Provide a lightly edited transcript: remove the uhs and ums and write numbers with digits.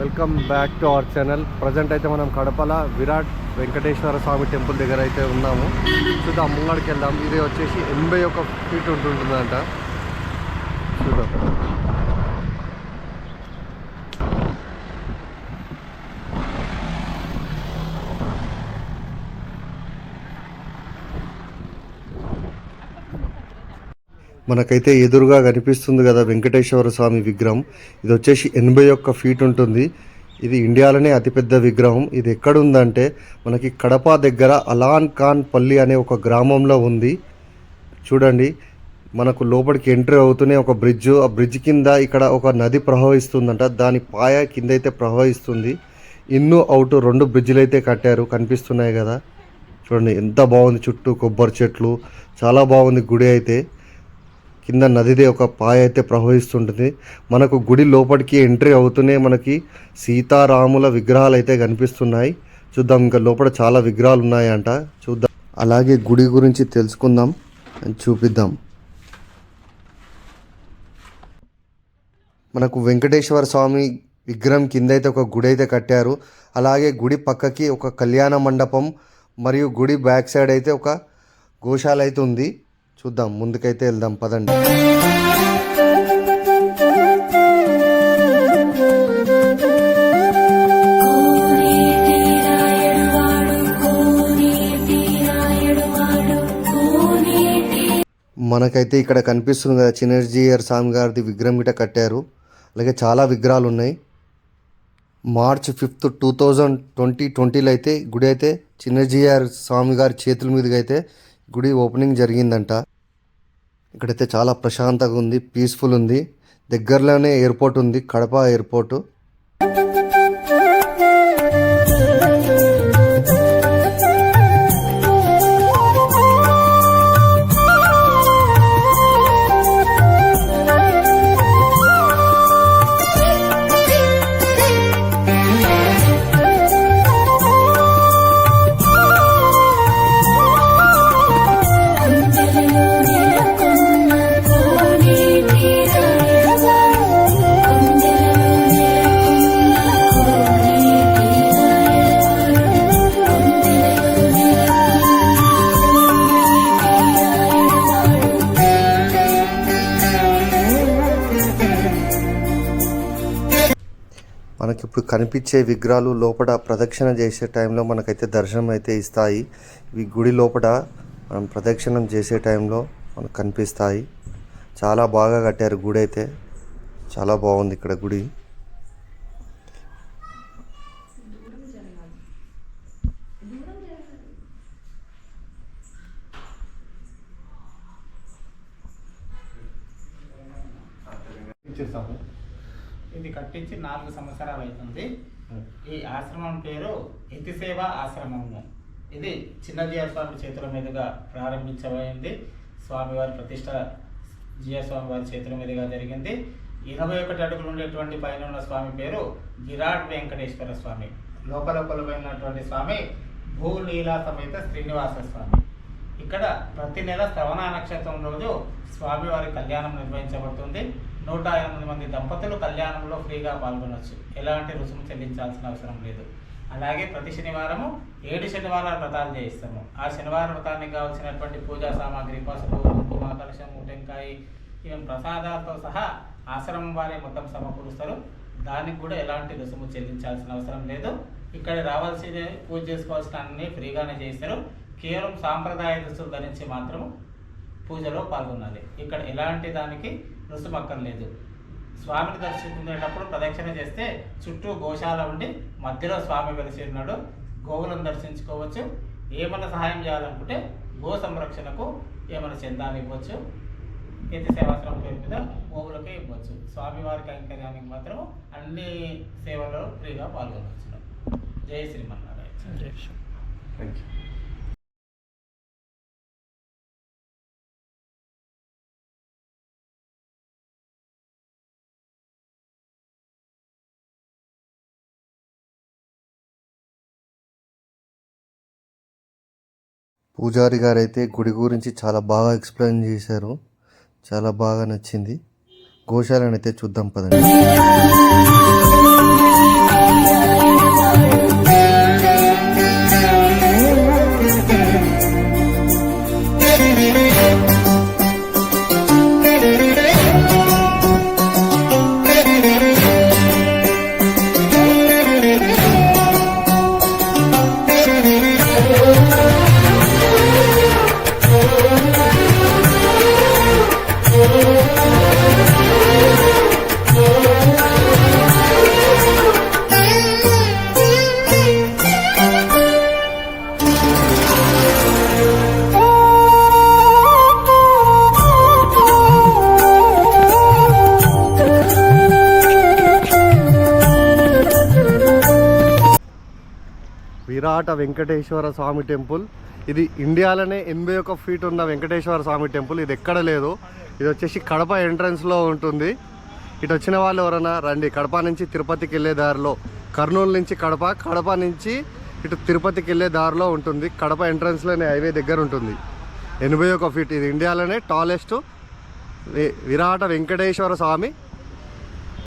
Welcome back to our channel. Present అయితే మనం కడపల విరాట్ వెంకటేశ్వర స్వామి temple దగ్గర అయితే ఉన్నాము. చూద్దాం, ముంగడికి వెళ్దాం. ఇది వచ్చేసి 81 ఫీట్ ఉంటుందంట. చూద్దాం. మనకైతే ఎదురుగా కనిపిస్తుంది కదా వెంకటేశ్వర స్వామి విగ్రహం. ఇది వచ్చేసి 81 ఫీట్ ఉంటుంది. ఇది ఇండియాలోనే అతిపెద్ద విగ్రహం. ఇది ఎక్కడుందంటే మనకి కడప దగ్గర అలాన్ ఖాన్ పల్లి అనే ఒక గ్రామంలో ఉంది. చూడండి, మనకు లోపలికి ఎంట్రీ అవుతూనే ఒక బ్రిడ్జ్, ఆ బ్రిడ్జ్ కింద ఇక్కడ ఒక నది ప్రవహిస్తుందంట. దాని పాయ కింద అయితే ప్రవహిస్తుంది. ఇన్ను అవుట్ 2 బ్రిడ్జిలు అయితే కట్టారు, కనిపిస్తున్నాయి కదా. చూడండి ఎంత బాగుంది, చుట్టూ కొబ్బరి చెట్లు, చాలా బాగుంది. గుడి అయితే కింద నదిదే ఒక పాయ అయితే ప్రవహిస్తుంటుంది. మనకు గుడి లోపలికి ఎంట్రీ అవుతూనే మనకి సీతారాముల విగ్రహాలు అయితే కనిపిస్తున్నాయి. చూద్దాం, ఇంకా లోపల చాలా విగ్రహాలు ఉన్నాయంట. చూద్దాం, అలాగే గుడి గురించి తెలుసుకుందాం అని చూపిద్దాం. మనకు వెంకటేశ్వర స్వామి విగ్రహం కింద అయితే ఒక గుడి అయితే కట్టారు. అలాగే గుడి పక్కకి ఒక కళ్యాణ మండపం మరియు గుడి బ్యాక్ సైడ్ అయితే ఒక గోశాల అయితే ఉంది. చూద్దాం, ముందుకైతే వెళ్దాం, పదండి. మనకైతే ఇక్కడ కనిపిస్తుంది కదా చిన్నజీయర్ స్వామి గారిది విగ్రహం గిట్ట కట్టారు. అలాగే చాలా విగ్రహాలు ఉన్నాయి. మార్చ్ 5, 2020లో అయితే గుడి అయితే చిన్నజీయర్ స్వామి గారి చేతుల మీదుగా అయితే గుడి ఓపెనింగ్ జరిగిందంట. ఇక్కడైతే చాలా ప్రశాంతంగా ఉంది, పీస్ఫుల్ ఉంది. దగ్గరలోనే ఎయిర్పోర్ట్ ఉంది, కడప ఎయిర్పోర్టు. మనకి ఇప్పుడు కనిపించే విగ్రహాలు లోపల ప్రదక్షిణ చేసే టైంలో మనకైతే దర్శనం అయితే ఇస్తాయి. ఇవి గుడి లోపల మనం ప్రదక్షిణం చేసే టైంలో మనకు కనిపిస్తాయి. చాలా బాగా కట్టారు గుడి అయితే, చాలా బాగుంది ఇక్కడ గుడి. ఇది కట్టించి 4 సంవత్సరాలు అవుతుంది. ఈ ఆశ్రమం పేరు యతిసేవ ఆశ్రమము. ఇది చిన్నజీయర్ స్వామి చేతుల మీదుగా ప్రారంభించబడింది. స్వామివారి ప్రతిష్ట జీయర్ స్వామి వారి చేతుల మీదుగా జరిగింది. 21 అడుగులు ఉండేటువంటి పైన ఉన్న స్వామి పేరు విరాట్ వెంకటేశ్వర స్వామి. లోపల కొలువైనటువంటి స్వామి భూలీలా సమేత శ్రీనివాస స్వామి. ఇక్కడ ప్రతి నెల శ్రవణ నక్షత్రం రోజు స్వామివారి కళ్యాణం నిర్వహించబడుతుంది. 108 మంది దంపతులు కళ్యాణంలో ఫ్రీగా పాల్గొనవచ్చు. ఎలాంటి రుసుము చెల్లించాల్సిన అవసరం లేదు. అలాగే ప్రతి శనివారము 7 శనివారాల వ్రతాలు చేయిస్తాము. ఆ శనివారం వ్రతానికి కావాల్సినటువంటి పూజా సామాగ్రి, పసుపు, కుంకుమ, కలశము, టెంకాయ, ఈవెన్ ప్రసాదాలతో సహా ఆశ్రమం వారే మొత్తం సమకూరుస్తారు. దానికి కూడా ఎలాంటి రుసుము చెల్లించాల్సిన అవసరం లేదు. ఇక్కడ రావాల్సిన పూజ చేసుకోవాల్సిన అన్ని ఫ్రీగానే చేస్తారు. కేవలం సాంప్రదాయ దుస్తులు ధరించి మాత్రము పూజలో పాల్గొనాలి. ఇక్కడ ఎలాంటి దానికి రుసుము అక్కర్లేదు. స్వామిని దర్శించుకునేటప్పుడు ప్రదక్షిణ చేస్తే చుట్టూ గోశాల ఉండి మధ్యలో స్వామి వెలిసి ఉన్నాడు. గోవులను దర్శించుకోవచ్చు. ఏమైనా సహాయం చేయాలనుకుంటే గో సంరక్షణకు ఏమైనా చందాలు ఇవ్వచ్చు. యతి సేవాశ్రమం పేరు మీద గోవులకే ఇవ్వచ్చు. స్వామివారి కైంకర్యానికి మాత్రం అన్ని సేవలలో ఫ్రీగా పాల్గొనవచ్చు. జై శ్రీమన్నారాయణ. జై శ్రీ. Thank you. పూజారి గారు అయితే గుడి గురించి చాలా బాగా ఎక్స్ప్లెయిన్ చేశారు. చాలా బాగా నచ్చింది. గోశాలను అయితే చూద్దాం పదండి. విరాట వెంకటేశ్వర స్వామి టెంపుల్. ఇది ఇండియాలోనే 81 ఫీట్ ఉన్న వెంకటేశ్వర స్వామి టెంపుల్. ఇది ఎక్కడ లేదు. ఇది వచ్చేసి కడప ఎంట్రన్స్లో ఉంటుంది. ఇటు వచ్చిన వాళ్ళు ఎవరైనా రండి. కడప నుంచి తిరుపతికి వెళ్ళే దారిలో, కర్నూలు నుంచి కడప, కడప నుంచి ఇటు తిరుపతికి వెళ్ళే దారిలో ఉంటుంది. కడప ఎంట్రన్స్లోనే హైవే దగ్గర ఉంటుంది. 81 ఫీట్. ఇది ఇండియాలోనే టాలెస్ట్ విరాట వెంకటేశ్వర స్వామి